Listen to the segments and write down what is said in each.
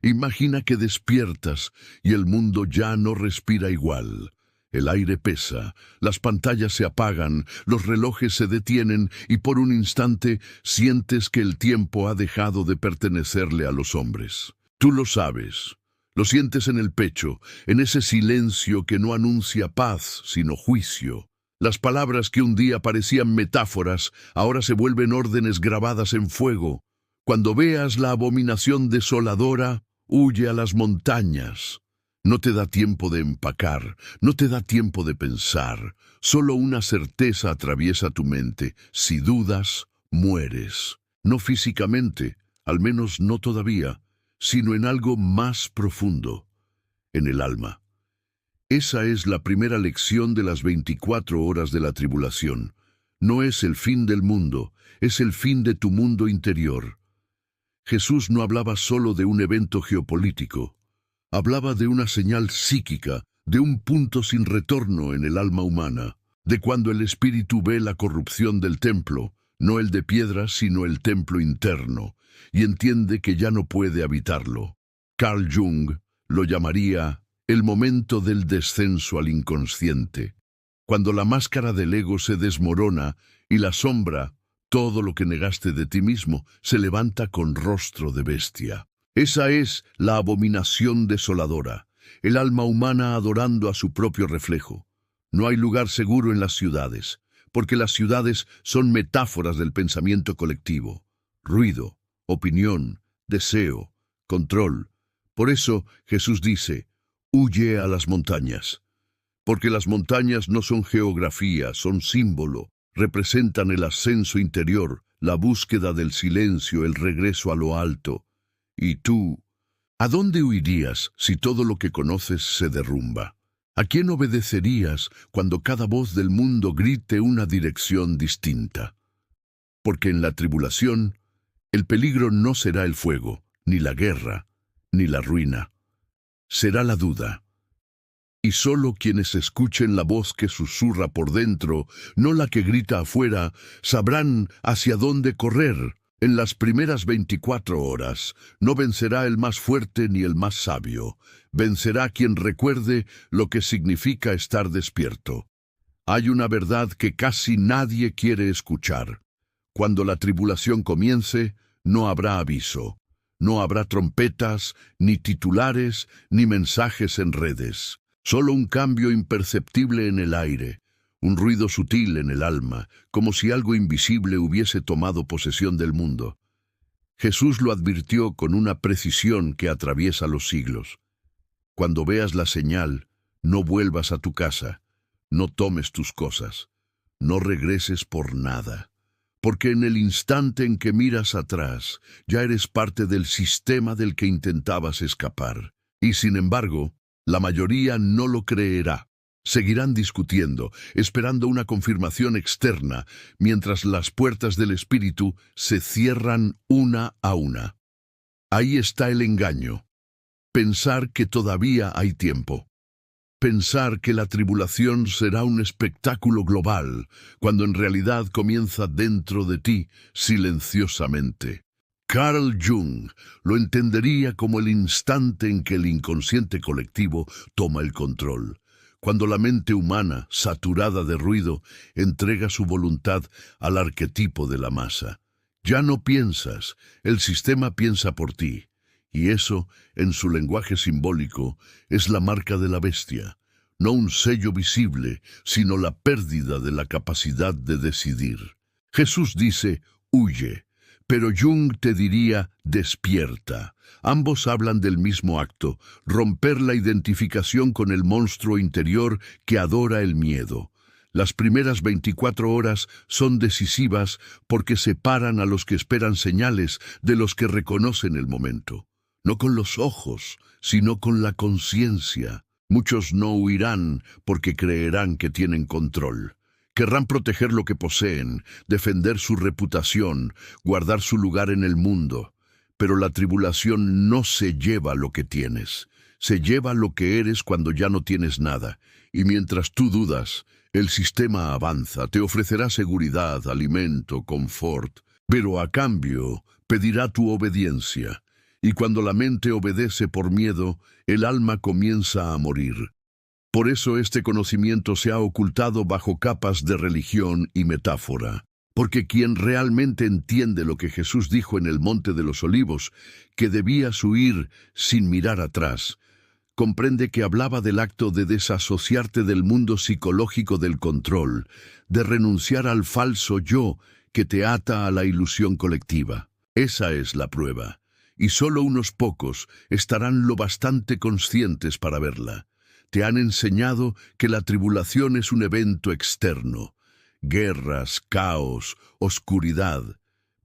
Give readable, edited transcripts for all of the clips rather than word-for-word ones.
Imagina que despiertas y el mundo ya no respira igual. El aire pesa, las pantallas se apagan, los relojes se detienen y por un instante sientes que el tiempo ha dejado de pertenecerle a los hombres. Tú lo sabes, lo sientes en el pecho, en ese silencio que no anuncia paz, sino juicio. Las palabras que un día parecían metáforas, ahora se vuelven órdenes grabadas en fuego. Cuando veas la abominación desoladora, huye a las montañas. No te da tiempo de empacar, no te da tiempo de pensar. Solo una certeza atraviesa tu mente. Si dudas, mueres. No físicamente, al menos no todavía, sino en algo más profundo, en el alma. Esa es la primera lección de las 24 horas de la tribulación. No es el fin del mundo, es el fin de tu mundo interior. Jesús no hablaba solo de un evento geopolítico. Hablaba de una señal psíquica, de un punto sin retorno en el alma humana, de cuando el espíritu ve la corrupción del templo, no el de piedra, sino el templo interno, y entiende que ya no puede habitarlo. Carl Jung lo llamaría el momento del descenso al inconsciente, cuando la máscara del ego se desmorona y la sombra, todo lo que negaste de ti mismo, se levanta con rostro de bestia. Esa es la abominación desoladora, el alma humana adorando a su propio reflejo. No hay lugar seguro en las ciudades, porque las ciudades son metáforas del pensamiento colectivo. Ruido, opinión, deseo, control. Por eso Jesús dice, huye a las montañas, porque las montañas no son geografía, son símbolo, representan el ascenso interior, la búsqueda del silencio, el regreso a lo alto. ¿Y tú? ¿A dónde huirías si todo lo que conoces se derrumba? ¿A quién obedecerías cuando cada voz del mundo grite una dirección distinta? Porque en la tribulación, el peligro no será el fuego, ni la guerra, ni la ruina. Será la duda. Y solo quienes escuchen la voz que susurra por dentro, no la que grita afuera, sabrán hacia dónde correr. En las primeras 24 horas, no vencerá el más fuerte ni el más sabio. Vencerá quien recuerde lo que significa estar despierto. Hay una verdad que casi nadie quiere escuchar. Cuando la tribulación comience, no habrá aviso. No habrá trompetas, ni titulares, ni mensajes en redes. Solo un cambio imperceptible en el aire, un ruido sutil en el alma, como si algo invisible hubiese tomado posesión del mundo. Jesús lo advirtió con una precisión que atraviesa los siglos. Cuando veas la señal, no vuelvas a tu casa, no tomes tus cosas, no regreses por nada. Porque en el instante en que miras atrás, ya eres parte del sistema del que intentabas escapar. Y sin embargo, la mayoría no lo creerá. Seguirán discutiendo, esperando una confirmación externa, mientras las puertas del espíritu se cierran una a una. Ahí está el engaño. Pensar que todavía hay tiempo. Pensar que la tribulación será un espectáculo global, cuando en realidad comienza dentro de ti, silenciosamente. Carl Jung lo entendería como el instante en que el inconsciente colectivo toma el control, cuando la mente humana, saturada de ruido, entrega su voluntad al arquetipo de la masa. Ya no piensas, el sistema piensa por ti. Y eso, en su lenguaje simbólico, es la marca de la bestia, no un sello visible, sino la pérdida de la capacidad de decidir. Jesús dice, huye, pero Jung te diría, despierta. Ambos hablan del mismo acto, romper la identificación con el monstruo interior que adora el miedo. Las primeras 24 horas son decisivas porque separan a los que esperan señales de los que reconocen el momento. No con los ojos, sino con la conciencia. Muchos no huirán porque creerán que tienen control. Querrán proteger lo que poseen, defender su reputación, guardar su lugar en el mundo. Pero la tribulación no se lleva lo que tienes. Se lleva lo que eres cuando ya no tienes nada. Y mientras tú dudas, el sistema avanza, te ofrecerá seguridad, alimento, confort. Pero a cambio, pedirá tu obediencia. Y cuando la mente obedece por miedo, el alma comienza a morir. Por eso este conocimiento se ha ocultado bajo capas de religión y metáfora. Porque quien realmente entiende lo que Jesús dijo en el Monte de los Olivos, que debías huir sin mirar atrás, comprende que hablaba del acto de desasociarte del mundo psicológico del control, de renunciar al falso yo que te ata a la ilusión colectiva. Esa es la prueba, y solo unos pocos estarán lo bastante conscientes para verla. Te han enseñado que la tribulación es un evento externo, guerras, caos, oscuridad,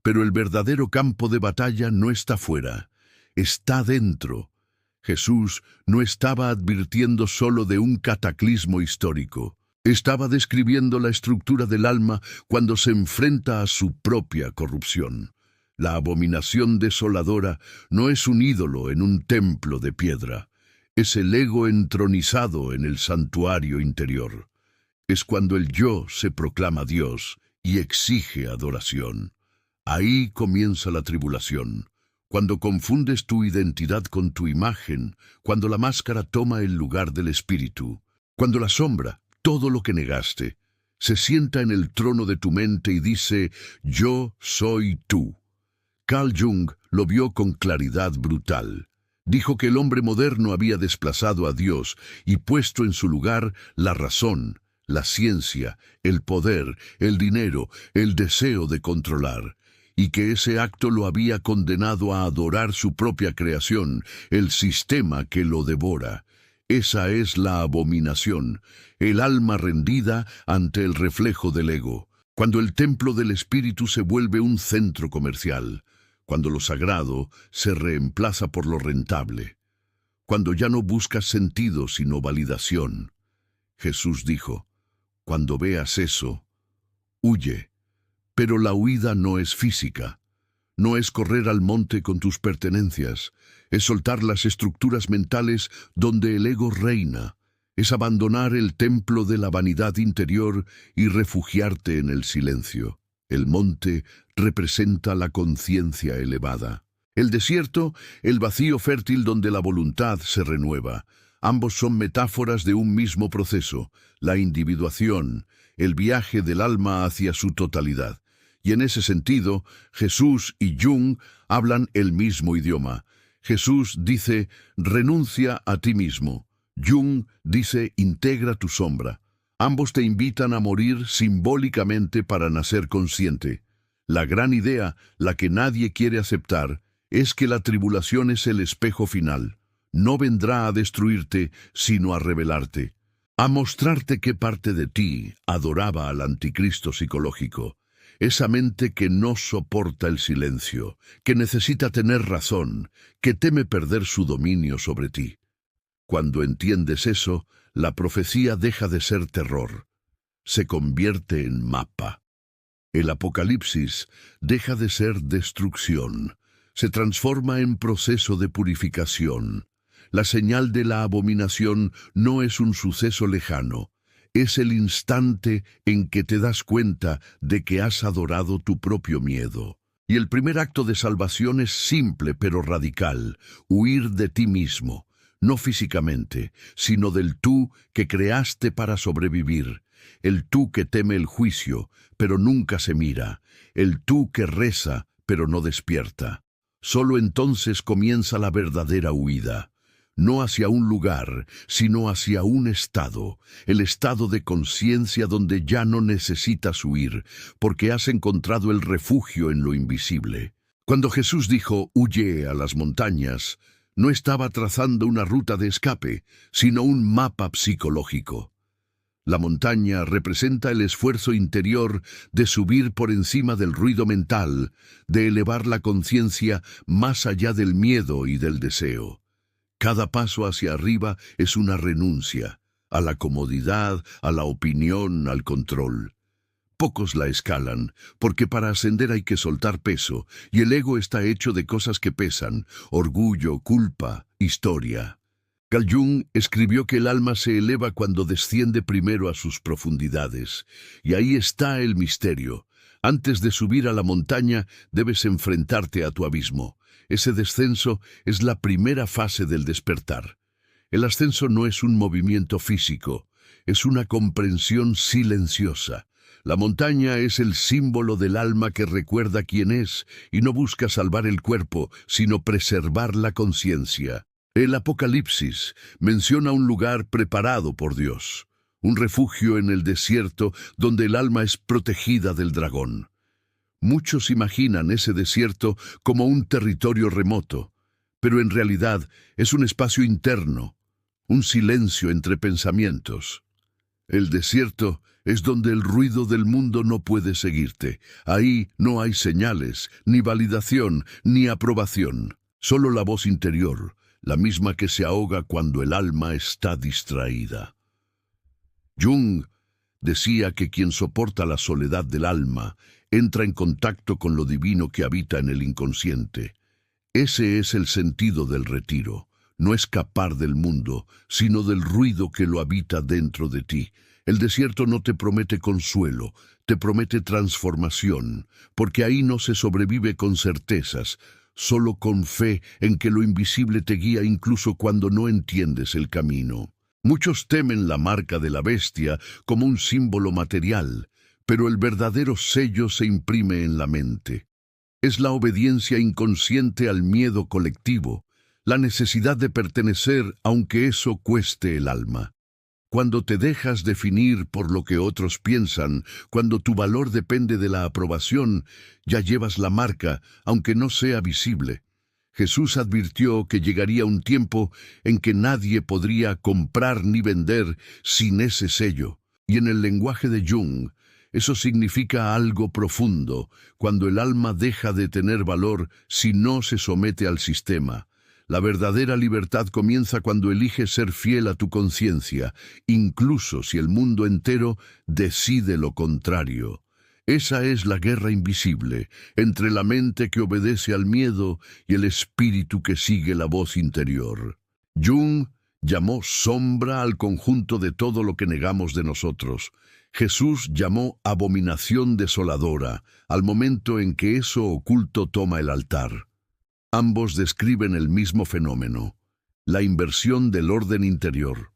pero el verdadero campo de batalla no está fuera, está dentro. Jesús no estaba advirtiendo solo de un cataclismo histórico, estaba describiendo la estructura del alma cuando se enfrenta a su propia corrupción. La abominación desoladora no es un ídolo en un templo de piedra, es el ego entronizado en el santuario interior. Es cuando el yo se proclama Dios y exige adoración. Ahí comienza la tribulación. Cuando confundes tu identidad con tu imagen, cuando la máscara toma el lugar del espíritu, cuando la sombra, todo lo que negaste, se sienta en el trono de tu mente y dice, yo soy tú. Carl Jung lo vio con claridad brutal. Dijo que el hombre moderno había desplazado a Dios y puesto en su lugar la razón, la ciencia, el poder, el dinero, el deseo de controlar, y que ese acto lo había condenado a adorar su propia creación, el sistema que lo devora. Esa es la abominación, el alma rendida ante el reflejo del ego, cuando el templo del espíritu se vuelve un centro comercial, cuando lo sagrado se reemplaza por lo rentable, cuando ya no buscas sentido sino validación. Jesús dijo, cuando veas eso, huye. Pero la huida no es física, no es correr al monte con tus pertenencias, es soltar las estructuras mentales donde el ego reina, es abandonar el templo de la vanidad interior y refugiarte en el silencio. El monte representa la conciencia elevada. El desierto, el vacío fértil donde la voluntad se renueva. Ambos son metáforas de un mismo proceso, la individuación, el viaje del alma hacia su totalidad. Y en ese sentido, Jesús y Jung hablan el mismo idioma. Jesús dice, renuncia a ti mismo. Jung dice, integra tu sombra. Ambos te invitan a morir simbólicamente para nacer consciente. La gran idea, la que nadie quiere aceptar, es que la tribulación es el espejo final. No vendrá a destruirte, sino a revelarte, a mostrarte qué parte de ti adoraba al anticristo psicológico. Esa mente que no soporta el silencio, que necesita tener razón, que teme perder su dominio sobre ti. Cuando entiendes eso, la profecía deja de ser terror, se convierte en mapa. El Apocalipsis deja de ser destrucción, se transforma en proceso de purificación. La señal de la abominación no es un suceso lejano, es el instante en que te das cuenta de que has adorado tu propio miedo. Y el primer acto de salvación es simple pero radical, huir de ti mismo, no físicamente, sino del tú que creaste para sobrevivir, el tú que teme el juicio, pero nunca se mira, el tú que reza, pero no despierta. Solo entonces comienza la verdadera huida. No hacia un lugar, sino hacia un estado, el estado de conciencia donde ya no necesitas huir, porque has encontrado el refugio en lo invisible. Cuando Jesús dijo, huye a las montañas, no estaba trazando una ruta de escape, sino un mapa psicológico. La montaña representa el esfuerzo interior de subir por encima del ruido mental, de elevar la conciencia más allá del miedo y del deseo. Cada paso hacia arriba es una renuncia, a la comodidad, a la opinión, al control. Pocos la escalan, porque para ascender hay que soltar peso, y el ego está hecho de cosas que pesan, orgullo, culpa, historia. Carl Jung escribió que el alma se eleva cuando desciende primero a sus profundidades, y ahí está el misterio. Antes de subir a la montaña, debes enfrentarte a tu abismo. Ese descenso es la primera fase del despertar. El ascenso no es un movimiento físico, es una comprensión silenciosa. La montaña es el símbolo del alma que recuerda quién es y no busca salvar el cuerpo, sino preservar la conciencia. El Apocalipsis menciona un lugar preparado por Dios, un refugio en el desierto donde el alma es protegida del dragón. Muchos imaginan ese desierto como un territorio remoto, pero en realidad es un espacio interno, un silencio entre pensamientos. El desierto es donde el ruido del mundo no puede seguirte. Ahí no hay señales, ni validación, ni aprobación. Solo la voz interior, la misma que se ahoga cuando el alma está distraída. Jung decía que quien soporta la soledad del alma entra en contacto con lo divino que habita en el inconsciente. Ese es el sentido del retiro. No escapar del mundo, sino del ruido que lo habita dentro de ti. El desierto no te promete consuelo, te promete transformación, porque ahí no se sobrevive con certezas, solo con fe en que lo invisible te guía incluso cuando no entiendes el camino. Muchos temen la marca de la bestia como un símbolo material, pero el verdadero sello se imprime en la mente. Es la obediencia inconsciente al miedo colectivo, la necesidad de pertenecer aunque eso cueste el alma. Cuando te dejas definir por lo que otros piensan, cuando tu valor depende de la aprobación, ya llevas la marca, aunque no sea visible. Jesús advirtió que llegaría un tiempo en que nadie podría comprar ni vender sin ese sello. Y en el lenguaje de Jung, eso significa algo profundo, cuando el alma deja de tener valor si no se somete al sistema. La verdadera libertad comienza cuando eliges ser fiel a tu conciencia, incluso si el mundo entero decide lo contrario. Esa es la guerra invisible, entre la mente que obedece al miedo y el espíritu que sigue la voz interior. Jung llamó sombra al conjunto de todo lo que negamos de nosotros. Jesús llamó abominación desoladora al momento en que eso oculto toma el altar. Ambos describen el mismo fenómeno, la inversión del orden interior.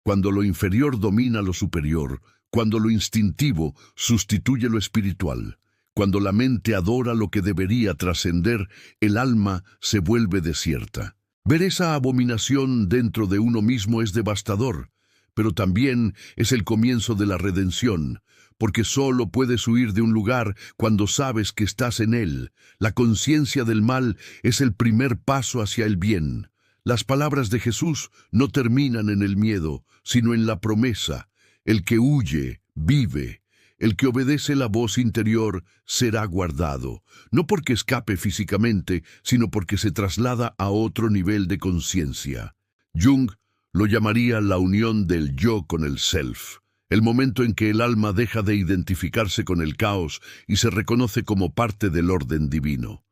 Cuando lo inferior domina lo superior, cuando lo instintivo sustituye lo espiritual, cuando la mente adora lo que debería trascender, el alma se vuelve desierta. Ver esa abominación dentro de uno mismo es devastador, pero también es el comienzo de la redención, porque solo puedes huir de un lugar cuando sabes que estás en él. La conciencia del mal es el primer paso hacia el bien. Las palabras de Jesús no terminan en el miedo, sino en la promesa. El que huye, vive. El que obedece la voz interior será guardado, no porque escape físicamente, sino porque se traslada a otro nivel de conciencia. Jung lo llamaría la unión del yo con el self. El momento en que el alma deja de identificarse con el caos y se reconoce como parte del orden divino.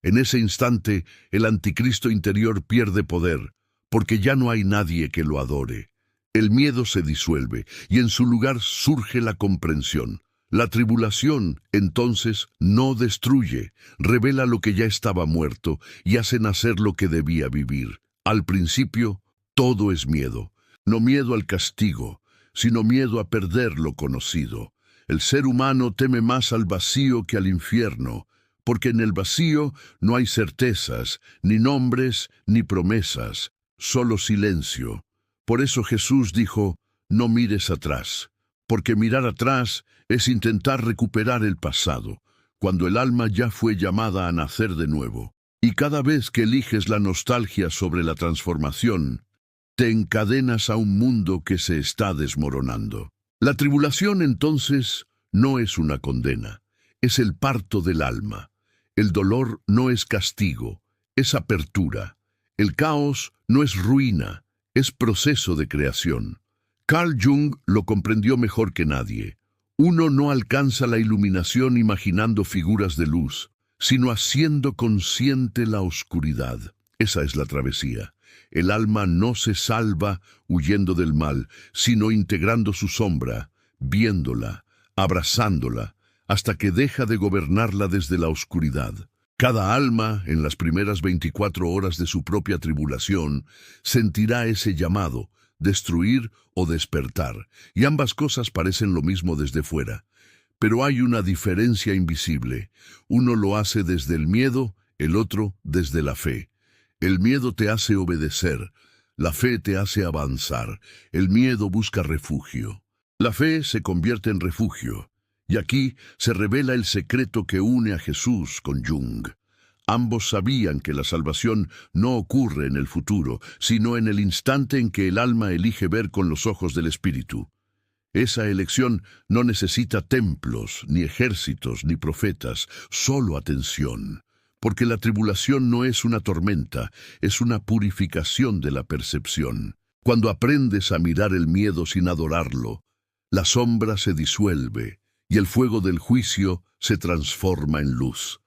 En ese instante, el anticristo interior pierde poder, porque ya no hay nadie que lo adore. El miedo se disuelve y en su lugar surge la comprensión. La tribulación, entonces, no destruye, revela lo que ya estaba muerto y hace nacer lo que debía vivir. Al principio, todo es miedo, no miedo al castigo, sino miedo a perder lo conocido. El ser humano teme más al vacío que al infierno, porque en el vacío no hay certezas, ni nombres, ni promesas, solo silencio. Por eso Jesús dijo, no mires atrás, porque mirar atrás es intentar recuperar el pasado, cuando el alma ya fue llamada a nacer de nuevo. Y cada vez que eliges la nostalgia sobre la transformación, te encadenas a un mundo que se está desmoronando. La tribulación, entonces, no es una condena, es el parto del alma. El dolor no es castigo, es apertura. El caos no es ruina, es proceso de creación. Carl Jung lo comprendió mejor que nadie. Uno no alcanza la iluminación imaginando figuras de luz, sino haciendo consciente la oscuridad. Esa es la travesía. El alma no se salva huyendo del mal, sino integrando su sombra, viéndola, abrazándola, hasta que deja de gobernarla desde la oscuridad. Cada alma, en las primeras 24 horas de su propia tribulación, sentirá ese llamado, destruir o despertar, y ambas cosas parecen lo mismo desde fuera. Pero hay una diferencia invisible. Uno lo hace desde el miedo, el otro desde la fe. El miedo te hace obedecer, la fe te hace avanzar, el miedo busca refugio. La fe se convierte en refugio, y aquí se revela el secreto que une a Jesús con Jung. Ambos sabían que la salvación no ocurre en el futuro, sino en el instante en que el alma elige ver con los ojos del Espíritu. Esa elección no necesita templos, ni ejércitos, ni profetas, solo atención. Porque la tribulación no es una tormenta, es una purificación de la percepción. Cuando aprendes a mirar el miedo sin adorarlo, la sombra se disuelve y el fuego del juicio se transforma en luz.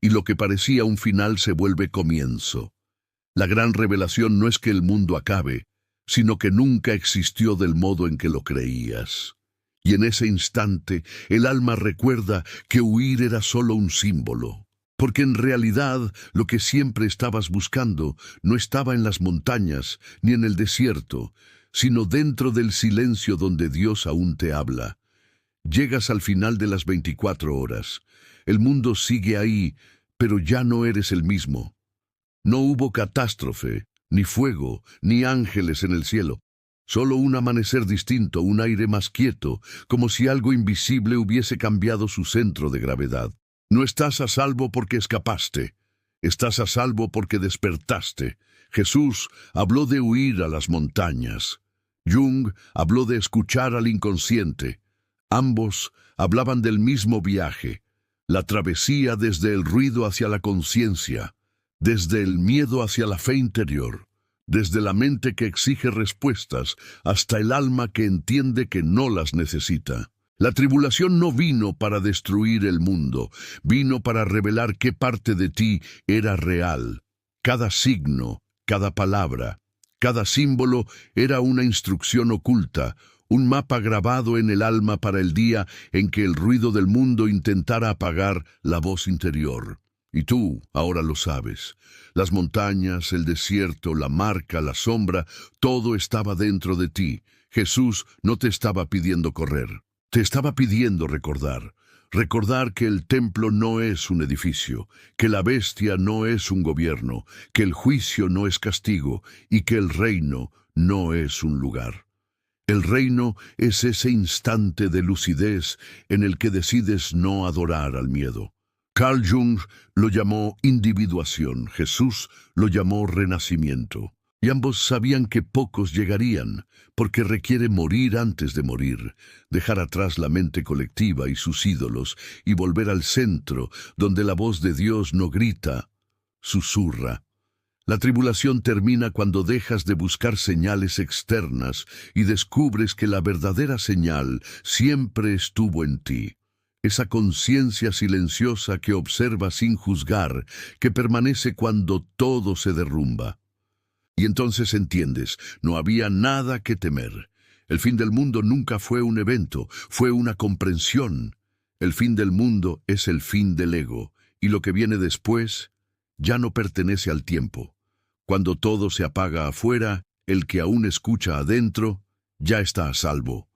Y lo que parecía un final se vuelve comienzo. La gran revelación no es que el mundo acabe, sino que nunca existió del modo en que lo creías. Y en ese instante, el alma recuerda que huir era solo un símbolo, porque en realidad lo que siempre estabas buscando no estaba en las montañas ni en el desierto, sino dentro del silencio donde Dios aún te habla. Llegas al final de las 24 horas. El mundo sigue ahí, pero ya no eres el mismo. No hubo catástrofe, ni fuego, ni ángeles en el cielo. Solo un amanecer distinto, un aire más quieto, como si algo invisible hubiese cambiado su centro de gravedad. No estás a salvo porque escapaste. Estás a salvo porque despertaste. Jesús habló de huir a las montañas. Jung habló de escuchar al inconsciente. Ambos hablaban del mismo viaje, la travesía desde el ruido hacia la conciencia, desde el miedo hacia la fe interior, desde la mente que exige respuestas hasta el alma que entiende que no las necesita. La tribulación no vino para destruir el mundo, vino para revelar qué parte de ti era real. Cada signo, cada palabra, cada símbolo era una instrucción oculta, un mapa grabado en el alma para el día en que el ruido del mundo intentara apagar la voz interior. Y tú ahora lo sabes. Las montañas, el desierto, la marca, la sombra, todo estaba dentro de ti. Jesús no te estaba pidiendo correr, te estaba pidiendo recordar. Recordar que el templo no es un edificio, que la bestia no es un gobierno, que el juicio no es castigo y que el reino no es un lugar. El reino es ese instante de lucidez en el que decides no adorar al miedo. Carl Jung lo llamó individuación, Jesús lo llamó renacimiento. Y ambos sabían que pocos llegarían, porque requiere morir antes de morir, dejar atrás la mente colectiva y sus ídolos y volver al centro, donde la voz de Dios no grita, susurra. La tribulación termina cuando dejas de buscar señales externas y descubres que la verdadera señal siempre estuvo en ti. Esa conciencia silenciosa que observa sin juzgar, que permanece cuando todo se derrumba. Y entonces entiendes, no había nada que temer. El fin del mundo nunca fue un evento, fue una comprensión. El fin del mundo es el fin del ego, y lo que viene después ya no pertenece al tiempo. Cuando todo se apaga afuera, el que aún escucha adentro ya está a salvo.